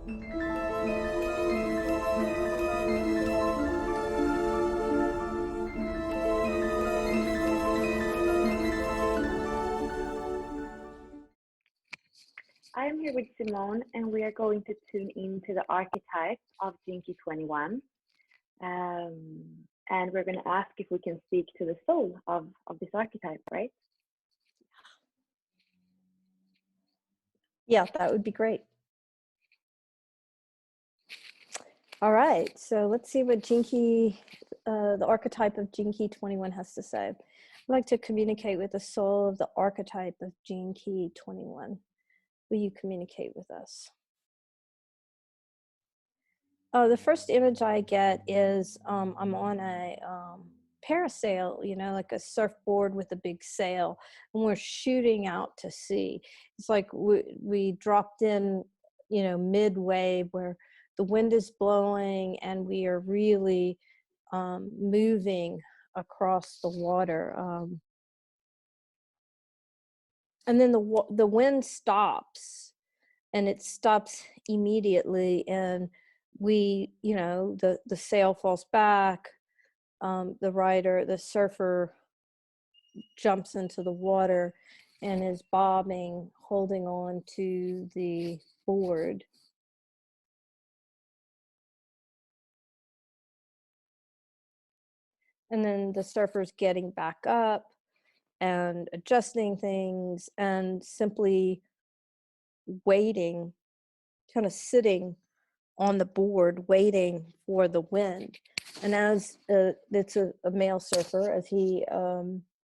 I am here with Simone, and we are going to tune into the archetype of Jinky 21. And we're going to ask if we can speak to the soul of this archetype, right? Yeah, that would be great. All right, so let's see what Jinky, the archetype of Jinky 21 has to say. I'd like to communicate with the soul of the archetype of Jinky 21. Will you communicate with us? The first image I get is I'm on a parasail, you know, like a surfboard with a big sail, and we're shooting out to sea. It's like we dropped in, you know, midway where the wind is blowing and we are really moving across the water. And then the wind stops, and it stops immediately, and we, you know, the sail falls back, the surfer jumps into the water and is bobbing, holding on to the board. And then the surfer's getting back up and adjusting things and simply waiting, kind of sitting on the board waiting for the wind. And as it's a male surfer, as he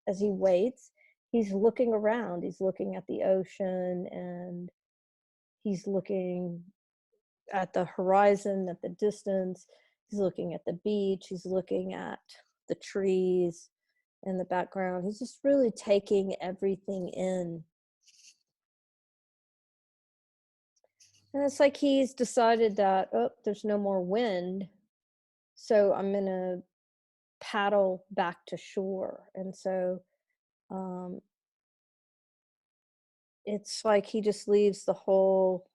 waits, he's looking around, he's looking at the ocean, and he's looking at the horizon, at the distance, he's looking at the beach, he's looking at the trees in the background. He's just really taking everything in. And it's like he's decided that, oh, there's no more wind, so I'm going to paddle back to shore. And so it's like he just leaves the whole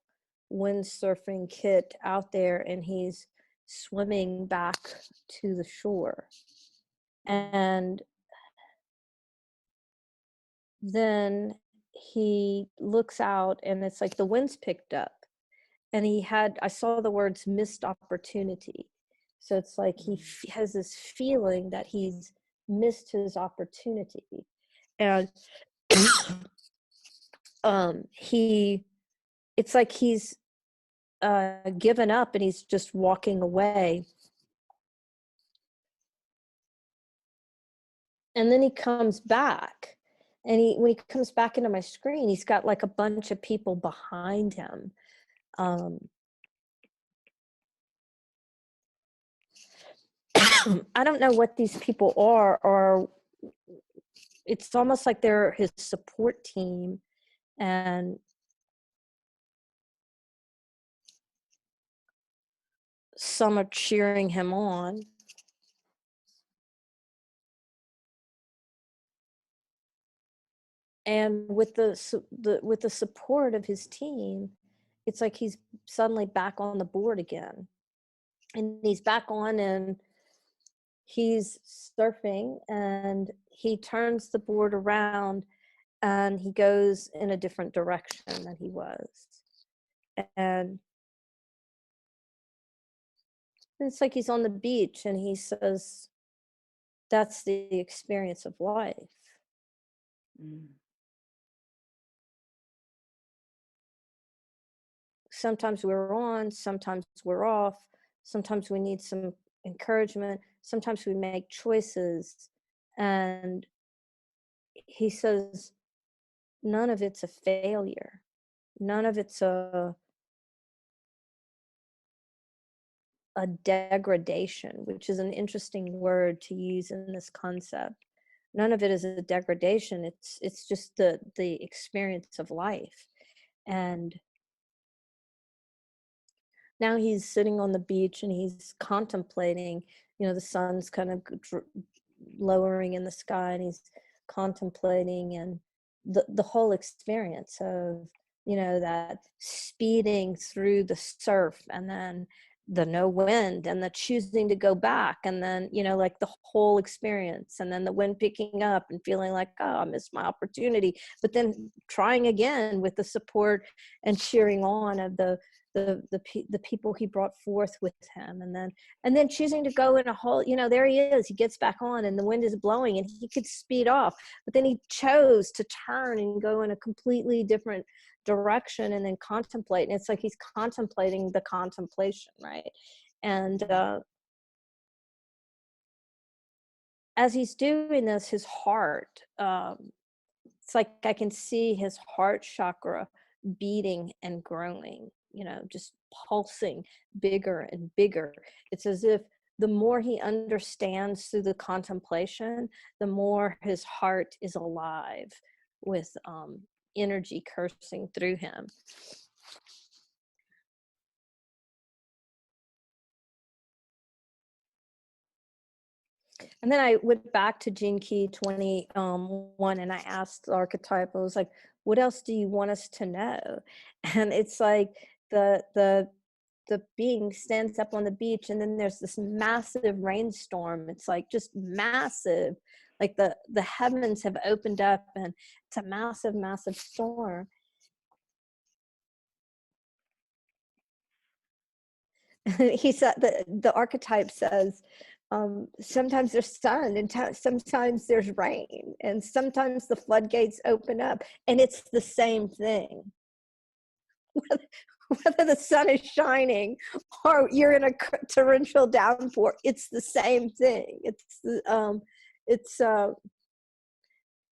windsurfing kit out there, and he's swimming back to the shore. And then he looks out, and it's like the wind's picked up. And I saw the words missed opportunity. So it's like he has this feeling that he's missed his opportunity. And it's like he's given up, and he's just walking away. And then he comes back, and when he comes back into my screen, he's got like a bunch of people behind him. I don't know what these people are, or it's almost like they're his support team, and some are cheering him on. And with the support of his team, it's like he's suddenly back on the board again, and he's back on, and he's surfing, and he turns the board around, and he goes in a different direction than he was. And it's like he's on the beach, and he says, that's the experience of life. Sometimes we're on, sometimes we're off, sometimes we need some encouragement, sometimes we make choices. And he says, none of it's a failure. None of it's a degradation, which is an interesting word to use in this concept. None of it is a degradation. It's just the experience of life. And now he's sitting on the beach, and he's contemplating, you know, the sun's kind of lowering in the sky, and he's contemplating, and the whole experience of that speeding through the surf, and then the no wind, and the choosing to go back, and then like the whole experience, and then the wind picking up and feeling like, oh, I missed my opportunity, but then trying again with the support and cheering on of the people he brought forth with him, and then choosing to go in a whole, there he is, he gets back on and the wind is blowing and he could speed off, but then he chose to turn and go in a completely different direction and then contemplate, and it's like he's contemplating the contemplation, right? And as he's doing this, his heart, it's like I can see his heart chakra beating and growing, just pulsing bigger and bigger. It's as if the more he understands through the contemplation, the more his heart is alive with energy coursing through him. And then I went back to Gene Key 21 and I asked the archetype, I was like, what else do you want us to know? And it's like the being stands up on the beach, and then there's this massive rainstorm. It's like just massive, like the heavens have opened up and it's a massive, massive storm. He said the archetype says, sometimes there's sun and sometimes there's rain, and sometimes the floodgates open up, and it's the same thing. Whether the sun is shining or you're in a torrential downpour, it's the same thing. He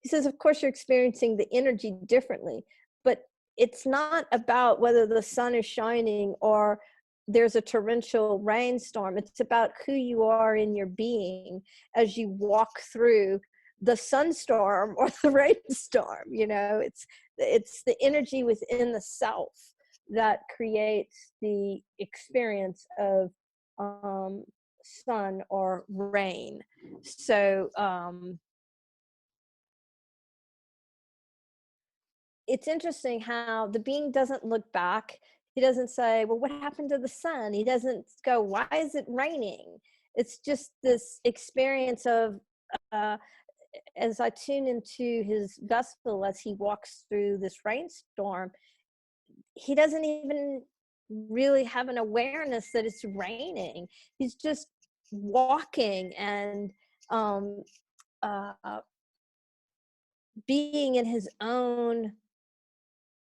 says, of course, you're experiencing the energy differently, but it's not about whether the sun is shining or there's a torrential rainstorm. It's about who you are in your being as you walk through the sunstorm or the rainstorm. It's the energy within the self that creates the experience of sun or rain. So it's interesting how the being doesn't look back. He doesn't say, well, what happened to the sun? He doesn't go, why is it raining? It's just this experience of, as I tune into his vessel as he walks through this rainstorm, he doesn't even really have an awareness that it's raining. He's just walking and being in his own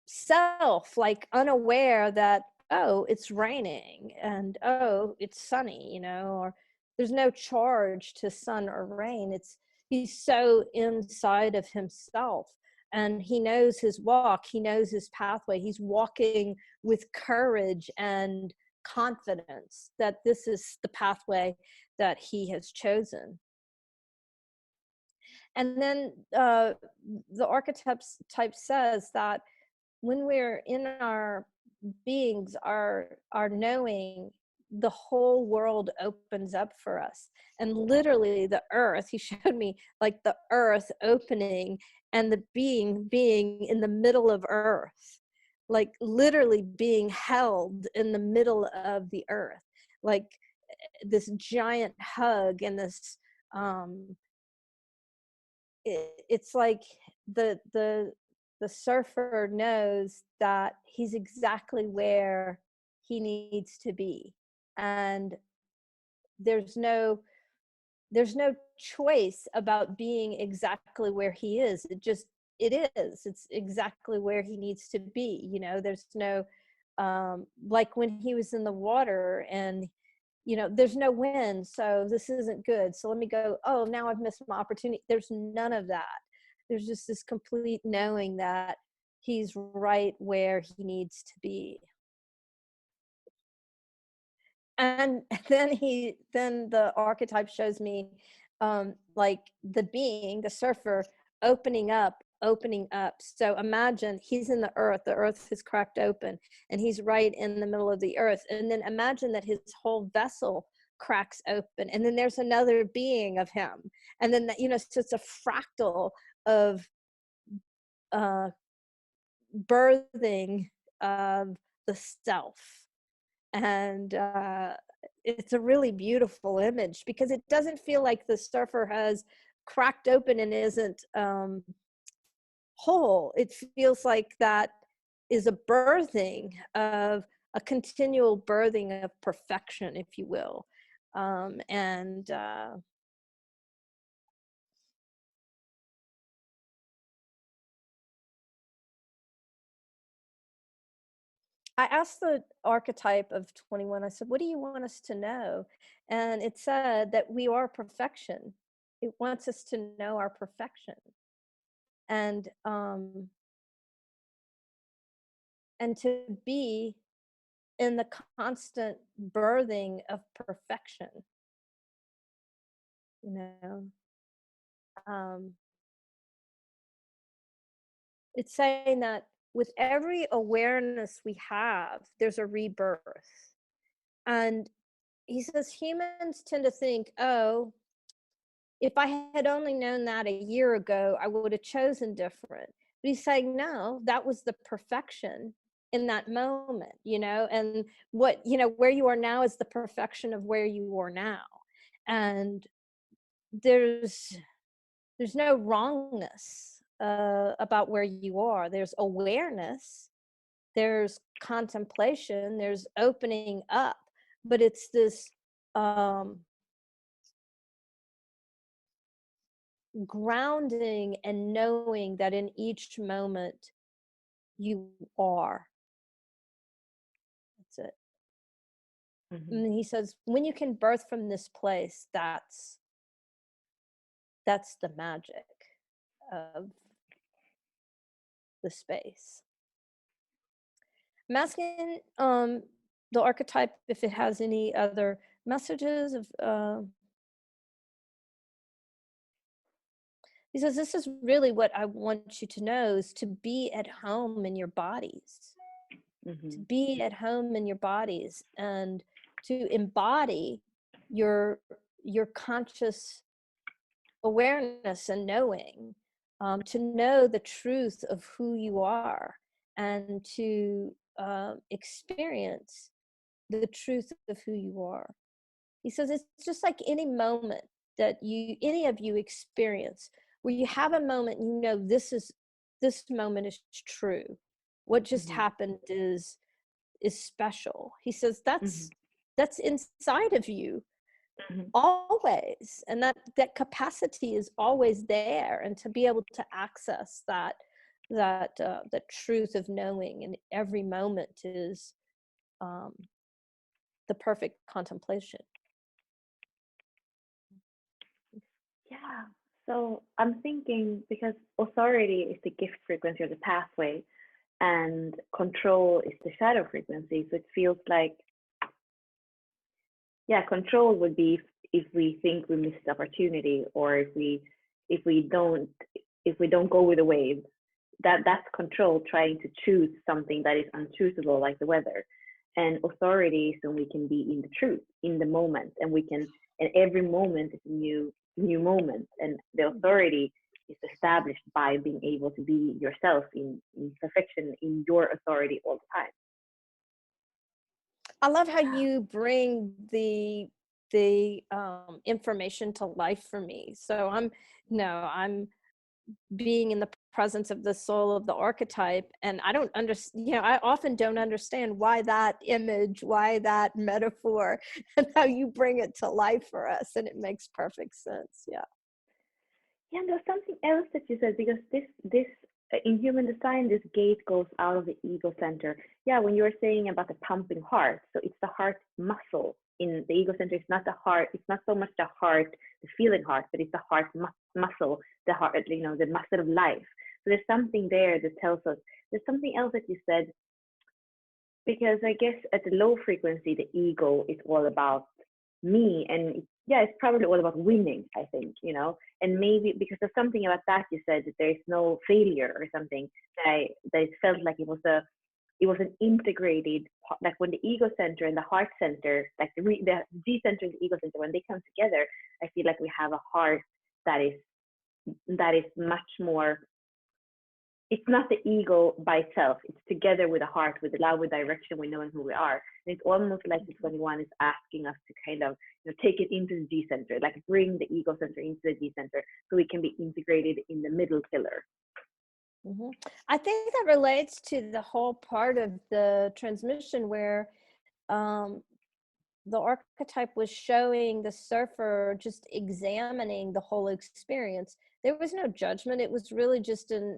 self, like unaware that, oh, it's raining, and oh, it's sunny, or there's no charge to sun or rain. He's so inside of himself, and he knows his walk, he knows his pathway. He's walking with courage and confidence that this is the pathway that he has chosen. And then the archetype says that when we're in our beings, our knowing, the whole world opens up for us. And literally the earth, he showed me like the earth opening and the being in the middle of earth, like literally being held in the middle of the earth, like this giant hug. And this it's like the surfer knows that he's exactly where he needs to be, and there's no choice about being exactly where he is. It's exactly where he needs to be. There's no like when he was in the water and there's no wind, so this isn't good, so let me go, oh, now I've missed my opportunity. There's none of that. There's just this complete knowing that he's right where he needs to be. And then the archetype shows me like the being, the surfer, opening up. So imagine he's in the earth is cracked open, and he's right in the middle of the earth. And then imagine that his whole vessel cracks open, and then there's another being of him. And then, so it's a fractal of birthing of the self. And it's a really beautiful image because it doesn't feel like the surfer has cracked open and isn't whole. It feels like that is a birthing of a continual birthing of perfection, if you will. And I asked the archetype of 21, I said, what do you want us to know? And it said that we are perfection. It wants us to know our perfection. And to be in the constant birthing of perfection, you know. It's saying that with every awareness we have, there's a rebirth. And he says humans tend to think, oh, if I had only known that a year ago, I would have chosen different. But he's saying, no, that was the perfection in that moment, you know, and what, you know, where you are now is the perfection of where you are now. And there's no wrongness about where you are. There's awareness, there's contemplation, there's opening up, but it's this grounding and knowing that in each moment you are. That's it. Mm-hmm. And he says, when you can birth from this place, that's the magic of the space. I'm asking the archetype if it has any other messages of he says, this is really what I want you to know, is to be at home in your bodies. Mm-hmm. To be at home in your bodies and to embody your conscious awareness and knowing, to know the truth of who you are, and to experience the truth of who you are. He says it's just like any moment that any of you experience, where you have a moment and you know this moment is true. What just Mm-hmm. happened is special. He says Mm-hmm. that's inside of you Mm-hmm. always, and that capacity is always there, and to be able to access that the truth of knowing in every moment is the perfect contemplation. Yeah. So I'm thinking, because authority is the gift frequency or the pathway, and control is the shadow frequency. So it feels like, yeah, control would be if we think we missed the opportunity, or if we don't go with the wave. That's control, trying to choose something that is unchoosable, like the weather. And authority is when we can be in the truth, in the moment, and every moment is a new moment, and the authority is established by being able to be yourself in perfection, in your authority all the time. I love how you bring the information to life for me. So I'm being in the presence of the soul of the archetype, and I don't understand, I often don't understand why that image, why that metaphor, and how you bring it to life for us, and it makes perfect sense. Yeah. Yeah, and there's something else that you said, because this in human design, this gate goes out of the ego center. Yeah, when you were saying about the pumping heart, so it's the heart muscle in the ego center. It's not the heart. It's not so much the heart, the feeling heart, but it's the heart muscle, the heart, the muscle of life. So there's something there that tells us. There's something else that you said, because I guess at the low frequency, the ego is all about me, and yeah, it's probably all about winning, I think, and maybe because of something about that you said, that there's no failure or something, that it felt like it was an integrated, like when the ego center and the heart center, like the G center and the ego center, when they come together, I feel like we have a heart that is much more it's not the ego by itself. It's together with the heart, with the love, with direction, with knowing who we are. And it's almost like the 21 is asking us to kind of, take it into the G center, like bring the ego center into the G center so we can be integrated in the middle pillar. Mm-hmm. I think that relates to the whole part of the transmission where the archetype was showing the surfer just examining the whole experience. There was no judgment. It was really just a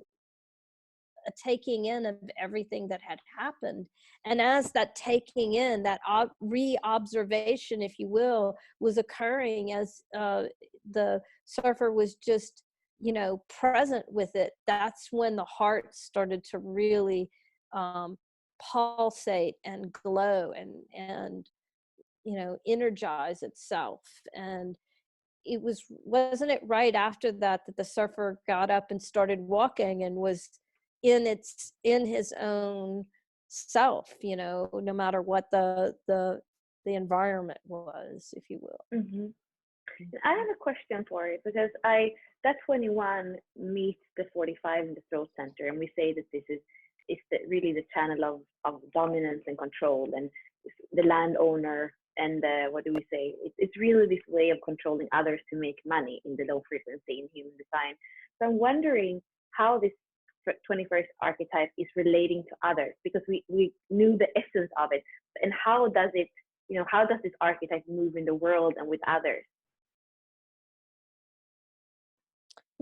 taking in of everything that had happened. And as that taking in, that re-observation, if you will, was occurring as the surfer was just, present with it, that's when the heart started to really pulsate and glow and energize itself. And wasn't it right after that the surfer got up and started walking and was in his own self, no matter what the environment was, if you will. Mm-hmm. I have a question for it, because that 21 meets the 45 in the throat center, and we say that this is really the channel of dominance and control, and the landowner, and what do we say? It's really this way of controlling others to make money in the low frequency in human design. So I'm wondering how this 21st archetype is relating to others, because we knew the essence of it, and how does it, how does this archetype move in the world and with others?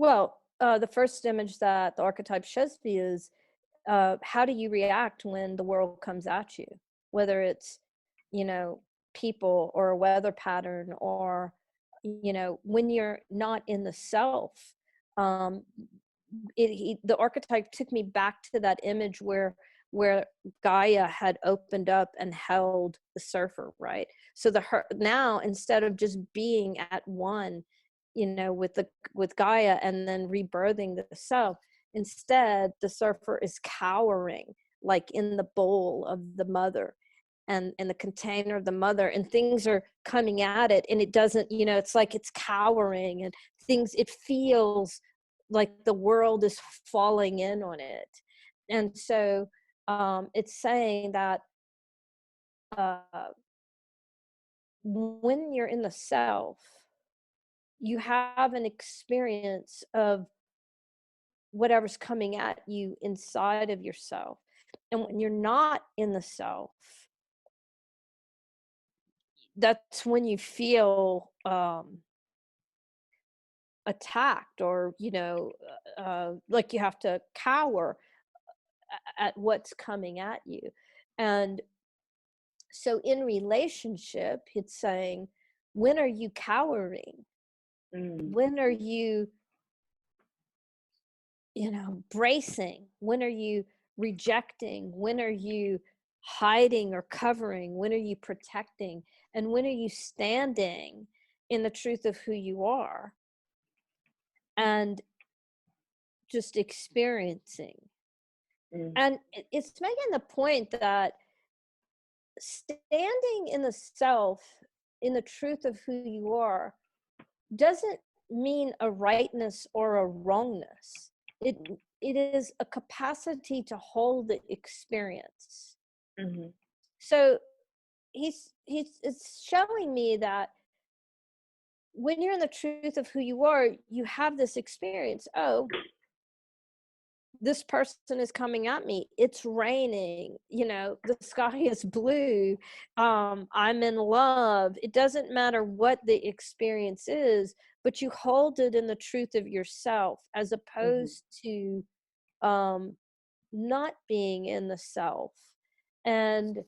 Well, the first image that the archetype shows me is how do you react when the world comes at you, whether it's, people or a weather pattern, or, when you're not in the self. The archetype took me back to that image where Gaia had opened up and held the surfer, right? So now, instead of just being at one, with Gaia and then rebirthing the self, instead the surfer is cowering, like in the bowl of the mother and the container of the mother, and things are coming at it, and it doesn't, it's like it's cowering, and it feels like the world is falling in on it. And so it's saying that when you're in the self, you have an experience of whatever's coming at you inside of yourself. And when you're not in the self, that's when you feel attacked, or like you have to cower at what's coming at you. And so in relationship, it's saying, when are you cowering? When are you bracing? When are you rejecting? When are you hiding or covering? When are you protecting? And when are you standing in the truth of who you are and just experiencing? And it's making the point that standing in the self, in the truth of who you are, doesn't mean a rightness or a wrongness. It is a capacity to hold the experience. So it's showing me that when you're in the truth of who you are, you have this experience. Oh, this person is coming at me. It's raining. The sky is blue. I'm in love. It doesn't matter what the experience is, but you hold it in the truth of yourself, as opposed to not being in the self. And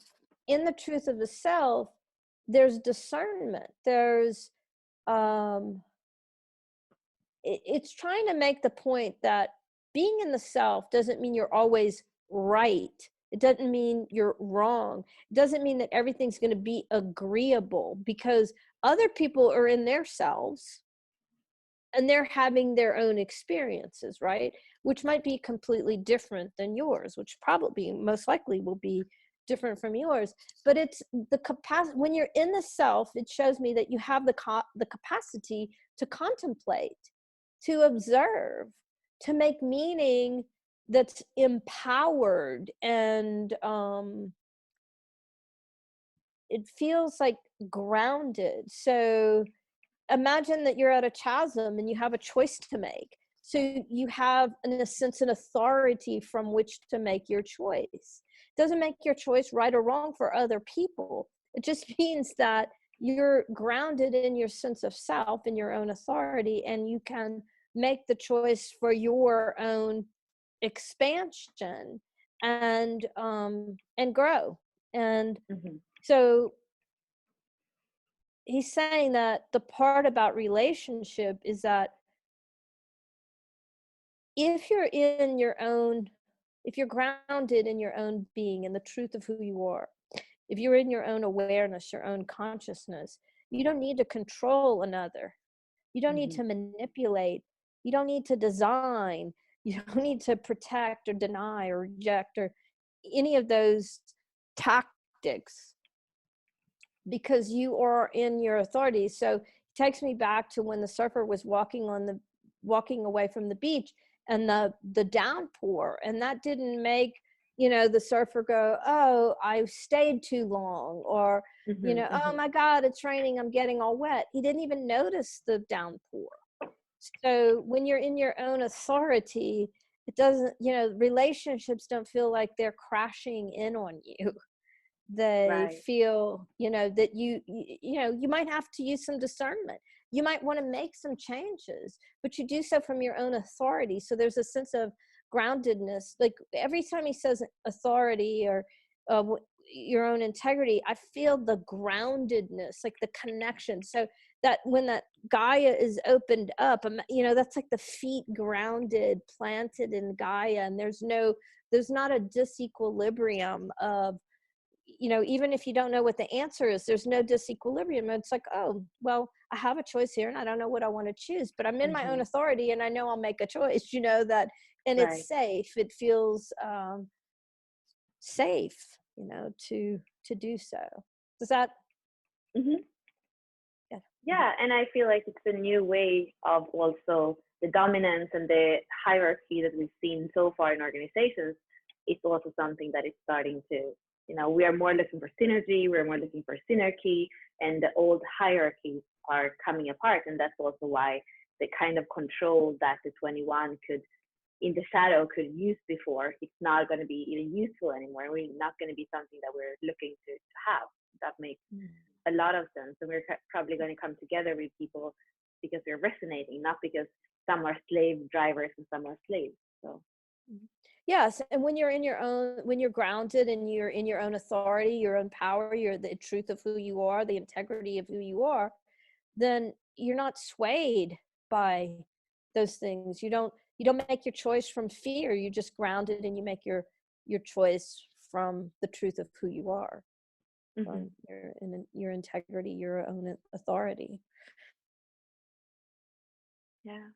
in the truth of the self, there's discernment. There's it's trying to make the point that being in the self doesn't mean you're always right. It doesn't mean you're wrong. It doesn't mean that everything's going to be agreeable, because other people are in their selves and they're having their own experiences, right? Which might be completely different than yours, which probably most likely will be different from yours. But it's the capacity. When you're in the self, it shows me that you have the capacity to contemplate, to observe, to make meaning that's empowered, and it feels like grounded. So imagine that you're at a chasm and you have a choice to make. So you have, in a sense, an authority from which to make your choice. It doesn't make your choice right or wrong for other people. It just means that you're grounded in your sense of self and your own authority, and you can make the choice for your own expansion and grow. And Mm-hmm. so he's saying that the part about relationship is that if you're in your own, if you're grounded in your own being and the truth of who you are, if you're in your own awareness, your own consciousness, you don't need to control another. You don't need Mm-hmm. to manipulate. You don't need to design. You don't need to protect or deny or reject or any of those tactics, because you are in your authority. So it takes me back to when the surfer was walking away from the beach, and the downpour, and that didn't make, the surfer go, oh, I stayed too long, or Mm-hmm. oh Mm-hmm. my god, it's raining, I'm getting all wet. He didn't even notice the downpour. So when you're in your own authority, it doesn't, relationships don't feel like they're crashing in on you. They Right. feel, that you might have to use some discernment. You might want to make some changes, but you do so from your own authority. So there's a sense of groundedness. Like every time he says authority or your own integrity, I feel the groundedness, like the connection. So that when that Gaia is opened up, that's like the feet grounded, planted in Gaia, and there's not a disequilibrium of, even if you don't know what the answer is, there's no disequilibrium. It's like, oh, well, I have a choice here and I don't know what I want to choose, but I'm in my own Mm-hmm. authority and I know I'll make a choice, that, and Right. it's safe. It feels safe, to do so. Does that, Mm-hmm. yeah. Yeah, and I feel like it's a new way of also the dominance and the hierarchy that we've seen so far in organizations. It's also something that is starting to, we are more looking for synergy, we're more looking for synergy, and the old hierarchies are coming apart. And that's also why the kind of control that the 21 could, in the shadow, could use before, it's not going to be even useful anymore. We're not going to be something that we're looking to have. That makes a lot of sense, and we're probably going to come together with people because we're resonating, not because some are slave drivers and some are slaves. So Yes, and when you're in your own, when you're grounded and you're in your own authority, your own power, you're the truth of who you are, the integrity of who you are, then you're not swayed by those things. You don't make your choice from fear. You just grounded and you make your choice from the truth of who you are, mm-hmm. from your integrity, your own authority. Yeah.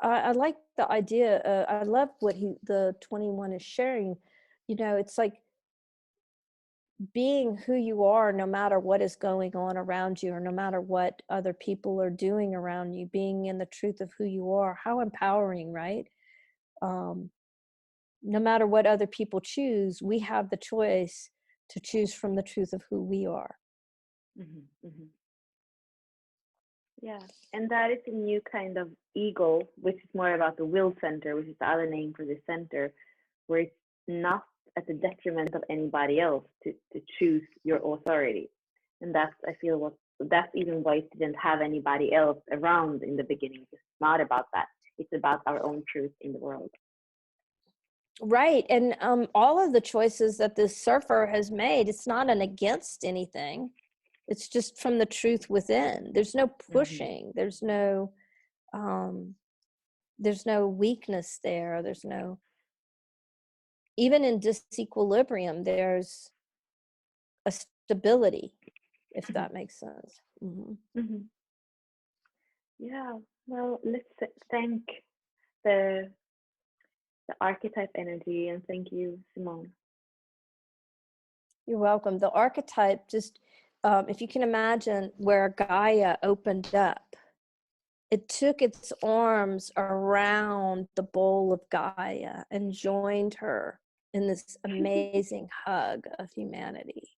I like the idea. I love what the 21 is sharing. It's like being who you are, no matter what is going on around you, or no matter what other people are doing around you, being in the truth of who you are. How empowering, right? Um, no matter what other people choose, we have the choice to choose from the truth of who we are. Mm-hmm. Mm-hmm. Yeah, and that is a new kind of ego, which is more about the will center, which is the other name for the center, where it's not at the detriment of anybody else to choose your authority. And that's, I feel, that's even why it didn't have anybody else around in the beginning. It's not about that. It's about our own truth in the world. Right. And all of the choices that this surfer has made, it's not an against anything. It's just from the truth within. There's no Mm-hmm. pushing. Um, there's no weakness there. There's no, even in disequilibrium, there's a stability, if that makes sense. Mm-hmm. Mm-hmm. Yeah, well, let's thank the the archetype energy, and thank you, Simone. You're welcome. The archetype, just if you can imagine where Gaia opened up it took its arms around the bowl of Gaia and joined her in this amazing hug of humanity,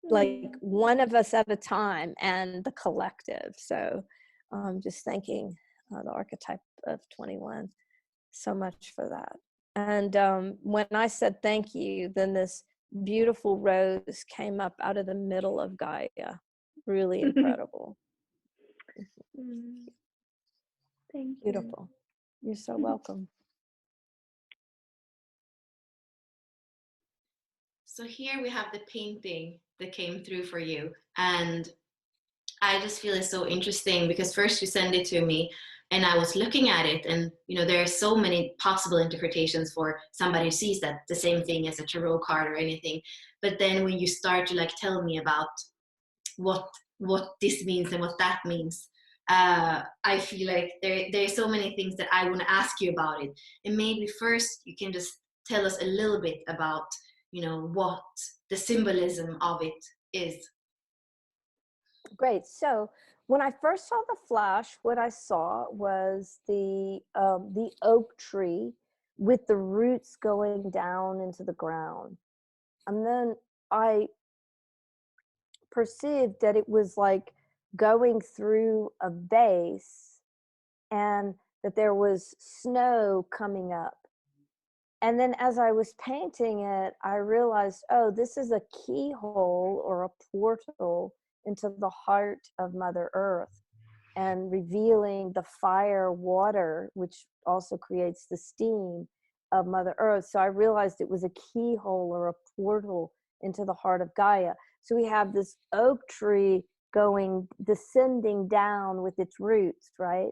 like Mm. one of us at a time and the collective. So just thanking the archetype of 21 so much for that. And when I said thank you, then this beautiful rose came up out of the middle of Gaia. Really incredible. Mm. Thank you. Beautiful. You're so welcome. So here we have the painting that came through for you. And I just feel it's so interesting because first you send it to me and I was looking at it, and you know there are so many possible interpretations for somebody who sees that the same thing as a tarot card or anything. But then when you start to like tell me about what this means and what that means, I feel like there are so many things that I want to ask you about it. And maybe first you can just tell us a little bit about, you know, what the symbolism of it is. Great. So when I first saw the flash, what I saw was the oak tree with the roots going down into the ground. And then I perceived that it was like going through a vase and that there was snow coming up. And then as I was painting it, I realized, oh, this is a keyhole or a portal into the heart of Mother Earth, and revealing the fire, water, which also creates the steam of Mother Earth. So I realized it was a keyhole or a portal into the heart of Gaia. So we have this oak tree descending down with its roots, right?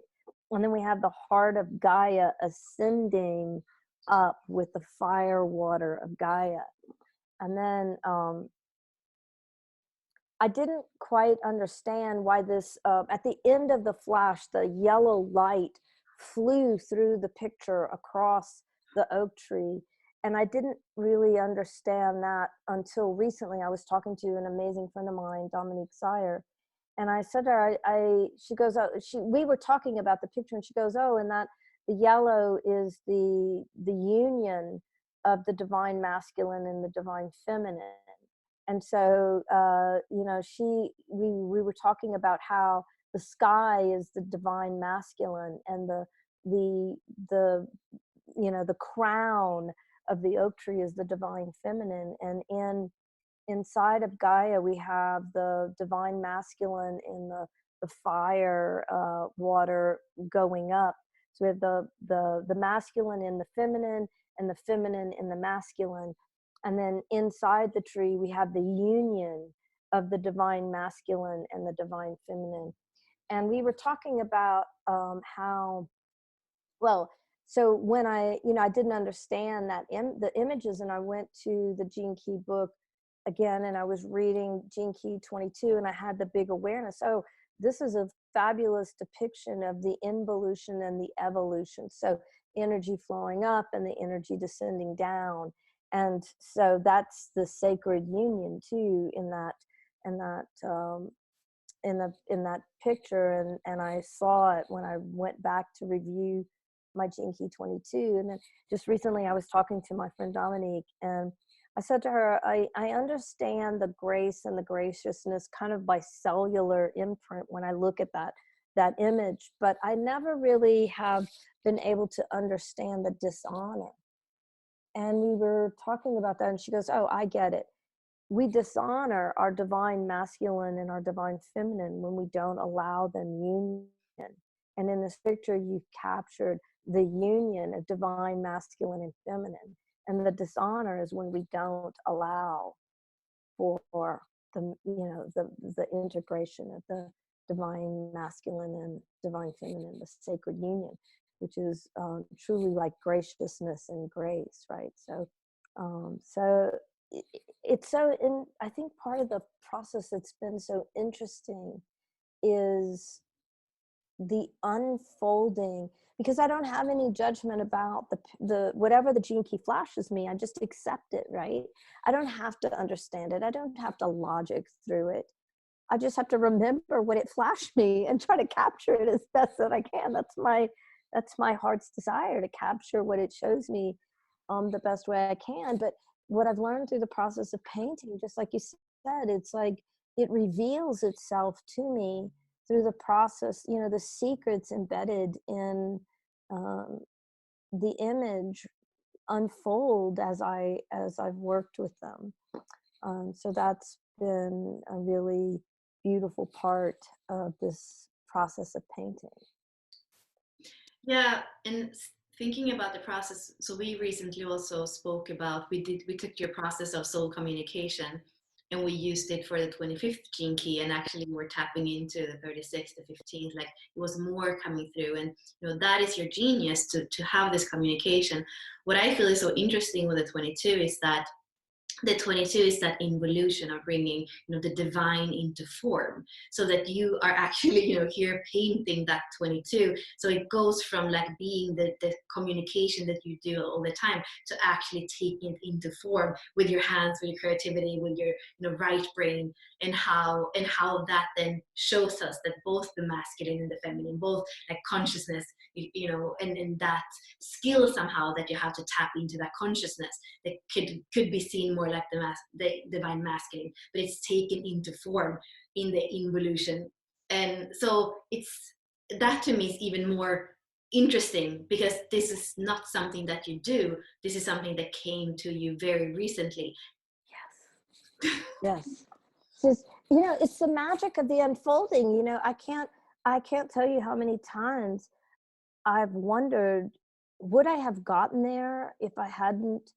And then we have the heart of Gaia ascending up with the fire, water of Gaia. And then I didn't quite understand why this, at the end of the flash, the yellow light flew through the picture across the oak tree. And I didn't really understand that until recently. I was talking to an amazing friend of mine, Dominique Sire, and I said to her, she goes, oh, we were talking about the picture, and she goes, oh, and that the yellow is the union of the divine masculine and the divine feminine. And so, you know, we were talking about how the sky is the divine masculine, and the you know, the crown of the oak tree is the divine feminine. And inside of Gaia, we have the divine masculine in the fire, water going up. So we have the masculine in the feminine, and the feminine in the masculine. And then inside the tree, we have the union of the divine masculine and the divine feminine. And we were talking about how, well, so when you know, I didn't understand that the images, and I went to the Gene Key book again, and I was reading Gene Key 22, and I had the big awareness. Oh, this is a fabulous depiction of the involution and the evolution. So energy flowing up and the energy descending down. And so that's the sacred union too in that in that picture. And I saw it when I went back to review my Gene Key 22. And then just recently I was talking to my friend Dominique, and I said to her, I understand the grace and the graciousness kind of by cellular imprint when I look at that image, but I never really have been able to understand the dishonor. And we were talking about that, and she goes, oh, I get it. We dishonor our divine masculine and our divine feminine when we don't allow them union. And in this picture, you've captured the union of divine masculine and feminine. And the dishonor is when we don't allow for the, you know, the integration of the divine masculine and divine feminine, the sacred union, which is truly like graciousness and grace, right? So, it's so, in I think part of the process that's been so interesting is the unfolding, because I don't have any judgment about the whatever the Gene Key flashes me. I just accept it, right? I don't have to understand it. I don't have to logic through it. I just have to remember what it flashed me and try to capture it as best that I can. That's my heart's desire, to capture what it shows me the best way I can. But what I've learned through the process of painting, just like you said, it's like it reveals itself to me through the process, you know, the secrets embedded in the image unfold as I've worked with them. So that's been a really beautiful part of this process of painting. Yeah, and thinking about the process, so we recently also spoke about, we took your process of soul communication and we used it for the 25th gene key, and actually we're tapping into the 36th, the 15th, like it was more coming through. And you know, that is your genius to have this communication. What I feel is so interesting with the 22 is that the 22 is that involution of bringing, you know, the divine into form, so that you are actually, you know, here painting that 22. So it goes from like being the communication that you do all the time to actually taking it into form with your hands, with your creativity, with your, you know, right brain, and how that then shows us that both the masculine and the feminine, both like consciousness, you know, and that skill somehow that you have to tap into that consciousness that could be seen more like the divine masculine, but it's taken into form in the involution. And so it's, that to me is even more interesting, because this is not something that you do, this is something that came to you very recently. Yes. Just, you know, it's the magic of the unfolding. You know, I can't tell you how many times I've wondered, would I have gotten there if I hadn't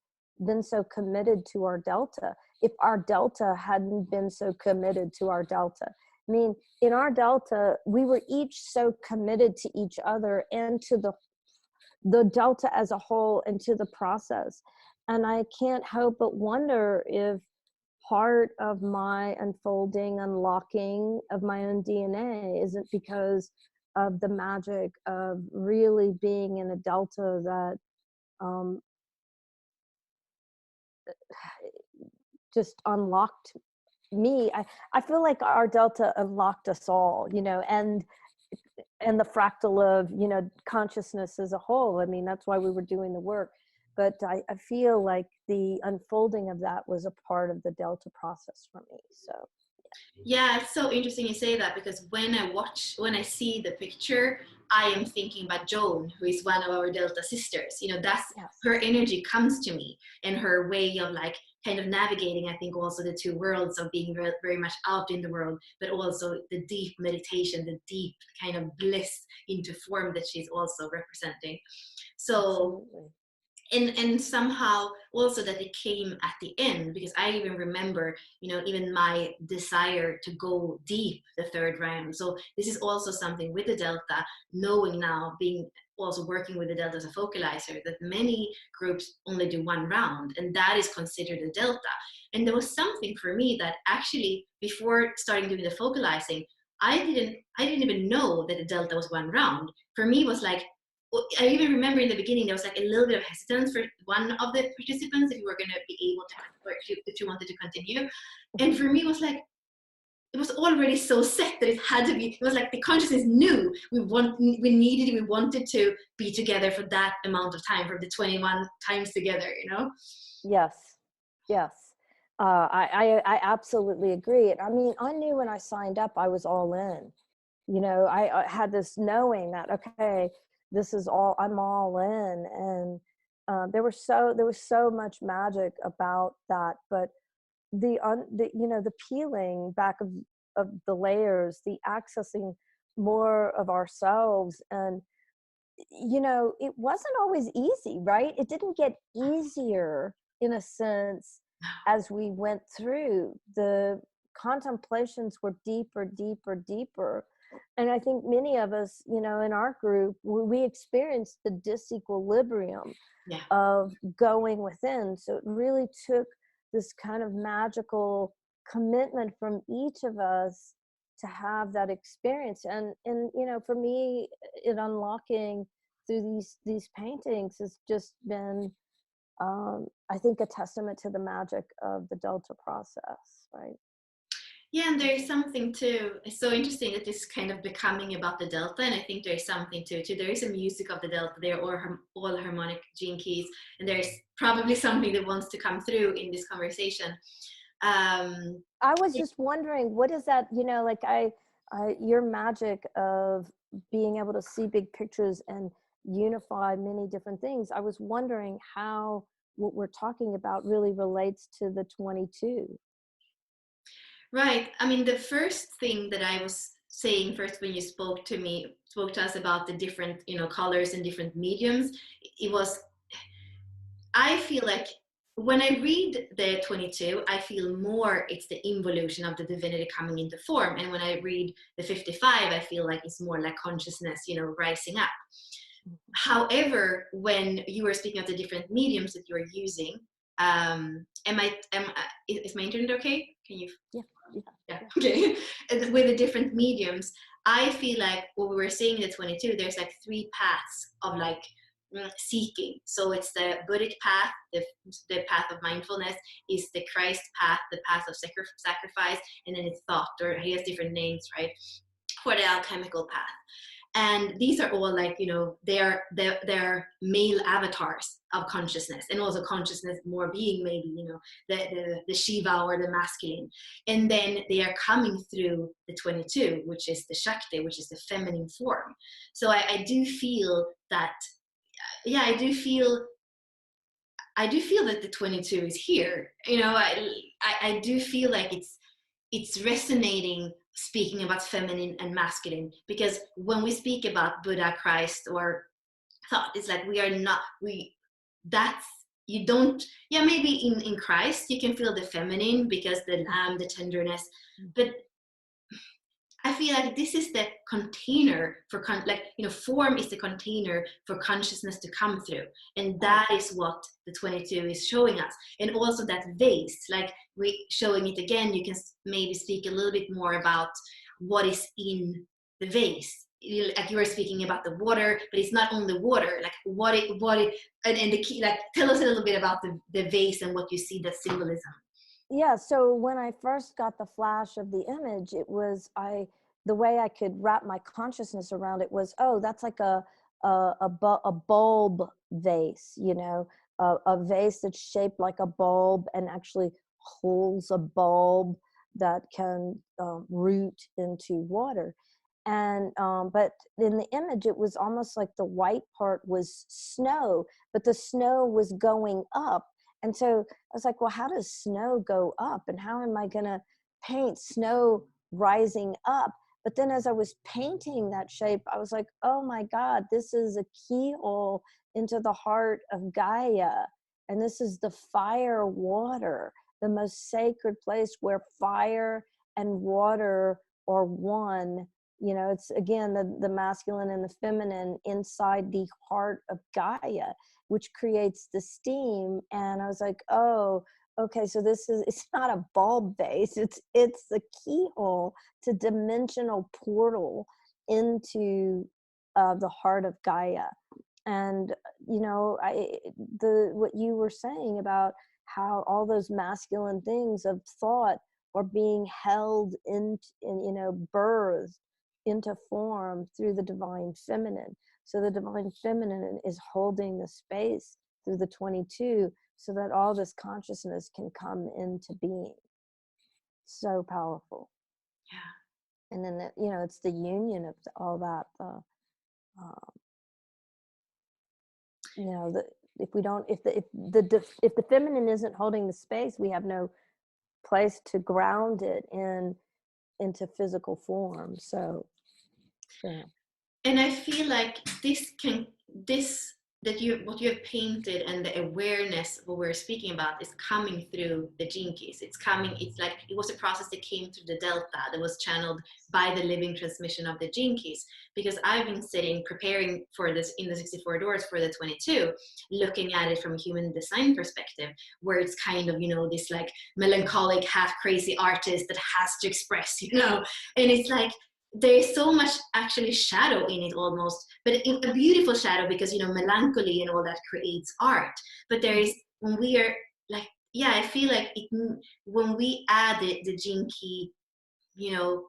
been so committed to our delta, if our delta hadn't been so committed to our delta. I mean, in our delta, we were each so committed to each other and to the delta as a whole and to the process. And I can't help but wonder if part of my unfolding, unlocking of my own DNA isn't because of the magic of really being in a delta that just unlocked me. I feel like our delta unlocked us all, you know, and the fractal of, you know, consciousness as a whole. I mean, that's why we were doing the work. But I feel like the unfolding of that was a part of the delta process for me. So yeah, it's so interesting you say that, because when I see the picture, I am thinking about Joan, who is one of our Delta sisters. You know, that's, yes. her energy comes to me, and her way of like kind of navigating, I think, also the two worlds of being very, very much out in the world, but also the deep meditation, the deep kind of bliss into form that she's also representing. So Absolutely. And somehow also that it came at the end, because I even remember, you know, even my desire to go deep the third round. So this is also something with the delta, knowing now, being also working with the delta as a focalizer, that many groups only do one round, and that is considered a delta. And there was something for me that actually, before starting doing the focalizing, I didn't even know that the delta was one round. For me, it was like, I even remember in the beginning there was like a little bit of hesitance for one of the participants if you were going to be able to, or if you wanted to continue. And for me, it was like, it was already so set that it had to be. It was like the consciousness knew we wanted to be together for that amount of time, for the 21 times together. You know. Yes. Yes. I absolutely agree. I mean, I knew when I signed up, I was all in. You know, I had this knowing that, okay, this is all, I'm all in. And there was so much magic about that. But the you know, the peeling back of the layers, the accessing more of ourselves, and you know, it wasn't always easy, right? It didn't get easier in a sense as we went through. The contemplations were deeper, deeper, deeper. And I think many of us, you know, in our group, we experienced the disequilibrium of going within. So it really took this kind of magical commitment from each of us to have that experience. And you know, for me, it unlocking through these paintings has just been, I think, a testament to the magic of the delta process, right? Yeah, and there is something too. It's so interesting that this is kind of becoming about the delta, and I think there is something too. There is a music of the delta. There are all harmonic gene keys, and there's probably something that wants to come through in this conversation. I was just wondering, what is that? You know, like your magic of being able to see big pictures and unify many different things. I was wondering how what we're talking about really relates to the 22. Right. I mean, the first thing that I was saying first when you spoke to us about the different, colors and different mediums, it was, I feel like when I read the 22, I feel more it's the involution of the divinity coming into form. And when I read the 55, I feel like it's more like consciousness, rising up. However, when you were speaking of the different mediums that you are using, is my internet okay? Can you? Yeah. Okay. With the different mediums, I feel like what we were saying in the 22, there's like 3 paths of like seeking. So it's the Buddhic path, the path of mindfulness, is the Christ path, the path of sacrifice, and then it's thought, or he has different names, right, for the alchemical path. And these are all like, they're male avatars of consciousness, and also consciousness more being maybe, the Shiva or the masculine. And then they are coming through the 22, which is the Shakti, which is the feminine form. So I do feel that, I do feel that the 22 is here. I do feel like it's resonating, speaking about feminine and masculine, because when we speak about Buddha, Christ, or thought, it's like maybe in Christ you can feel the feminine because the lamb, the tenderness, but I feel like this is the container for form is the container for consciousness to come through, and that is what the 22 is showing us. And also that vase, like we showing it again, you can maybe speak a little bit more about what is in the vase. Like you were speaking about the water, but it's not only water, like and the key, like tell us a little bit about the vase and what you see, that symbolism. Yeah, so when I first got the flash of the image, it was the way I could wrap my consciousness around it was, oh, that's like a bulb vase, a vase that's shaped like a bulb and actually holds a bulb that can root into water. And but in the image, it was almost like the white part was snow, but the snow was going up. And so I was like, well, how does snow go up? And how am I going to paint snow rising up? But then as I was painting that shape, I was like, oh my God, this is a keyhole into the heart of Gaia. And this is the fire water, the most sacred place where fire and water are one. It's again the masculine and the feminine inside the heart of Gaia, which creates the steam. And I was like, oh, okay, so it's not a bulb base, it's the keyhole to dimensional portal into the heart of Gaia. And what you were saying about how all those masculine things of thought are being held in birthed into form through the divine feminine. So the divine feminine is holding the space through the 22 so that all this consciousness can come into being. So powerful. Yeah. And then it's the union of all that. If the feminine isn't holding the space, we have no place to ground it into physical form. So yeah. And I feel like what you have painted and the awareness of what we're speaking about is coming through the gene keys. It's like it was a process that came through the delta that was channeled by the living transmission of the gene keys. Because I've been preparing for this in the 64 doors for the 22, looking at it from a human design perspective, where it's kind of, this like melancholic, half crazy artist that has to express, and it's like, there's so much actually shadow in it almost, but a beautiful shadow because, melancholy and all that creates art. But there is, when we are like, I feel like when we add the gene key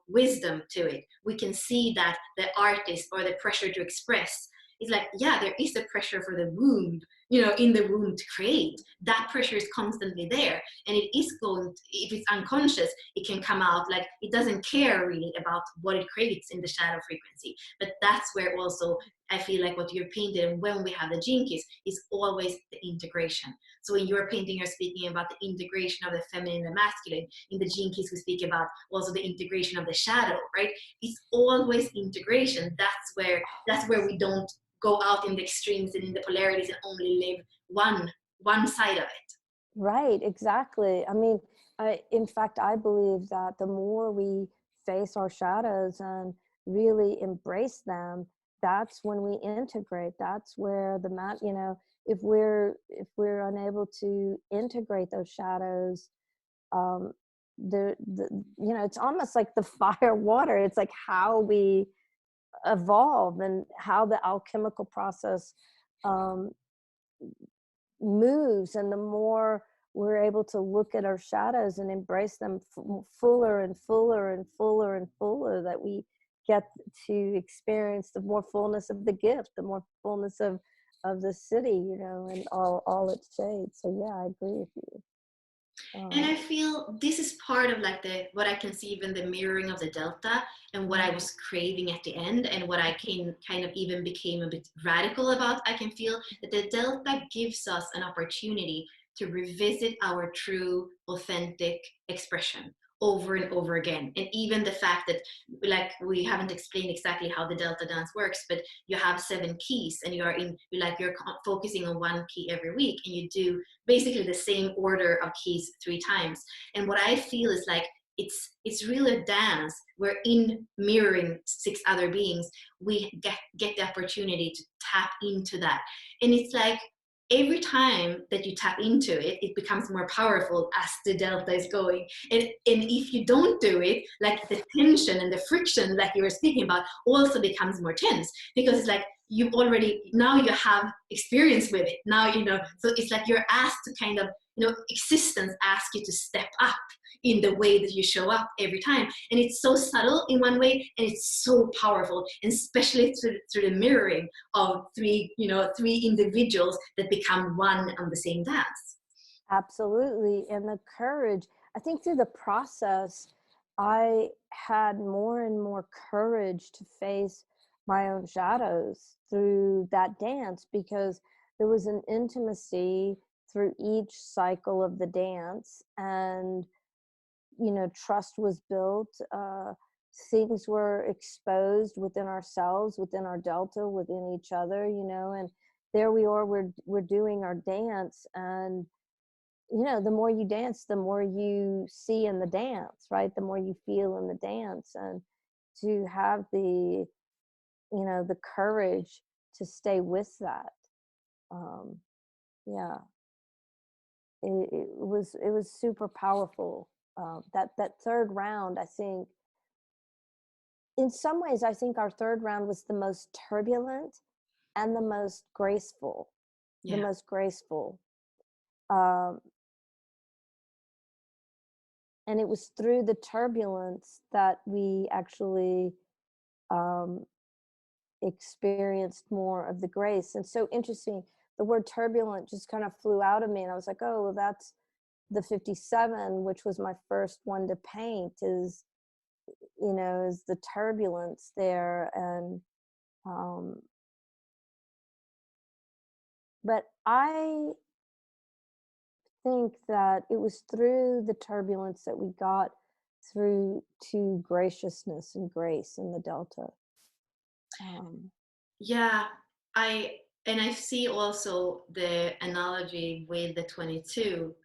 wisdom to it. We can see that the artist, or the pressure to express, is like, yeah, there is a pressure for the womb, in the womb to create. That pressure is constantly there, and it is going to, if it's unconscious, it can come out like it doesn't care really about what it creates in the shadow frequency. But that's where also I feel like what you're painted, and when we have the gene keys, is always the integration. So in your painting, you're speaking about the integration of the feminine and masculine. In the gene keys, we speak about also the integration of the shadow, right? It's always integration. That's where we don't go out in the extremes and in the polarities and only live one side of it. Right, exactly. I mean, in fact, I believe that the more we face our shadows and really embrace them, that's when we integrate. That's where if we're unable to integrate those shadows, um, it's almost like the fire water. It's like how we evolve and how the alchemical process moves, and the more we're able to look at our shadows and embrace them fuller and fuller and fuller and fuller, that we get to experience the more fullness of the gift, the more fullness of the city, and all its shades. So yeah, I agree with you. And I feel this is part of like what I can see, even the mirroring of the delta, and what I was craving at the end, and what I can kind of even became a bit radical about. I can feel that the delta gives us an opportunity to revisit our true, authentic expression over and over again. And even the fact that, like, we haven't explained exactly how the delta dance works, but you have 7 keys, and you're focusing on one key every week, and you do basically the same order of keys 3 times. And what I feel is like, it's really a dance where, in mirroring 6 other beings, we get the opportunity to tap into that. And it's like, every time that you tap into it, it becomes more powerful as the delta is going. And if you don't do it, like, the tension and the friction, like you were speaking about, also becomes more tense, because it's like now you have experience with it. Now, so it's like you're asked to kind of, existence asks you to step up in the way that you show up every time. And it's so subtle in one way, and it's so powerful, and especially through the mirroring of 3 individuals that become one on the same dance. Absolutely. And the courage, I think through the process, I had more and more courage to face my own shadows through that dance, because there was an intimacy through each cycle of the dance, and trust was built, things were exposed within ourselves, within our delta, within each other, and there we are, we're doing our dance. And the more you dance, the more you see in the dance, right? The more you feel in the dance. And to have the courage to stay with that, yeah, it was super powerful. That third round, I think, in some ways, I think our third round was the most turbulent and the most graceful. Yeah. The most graceful. And it was through the turbulence that we actually experienced more of the grace. And so interesting, the word turbulent just kind of flew out of me, and I was like, oh, well, that's the 57, which was my first one to paint, is the turbulence there. And but I think that it was through the turbulence that we got through to graciousness and grace in the delta. Yeah, I see also the analogy with the 22,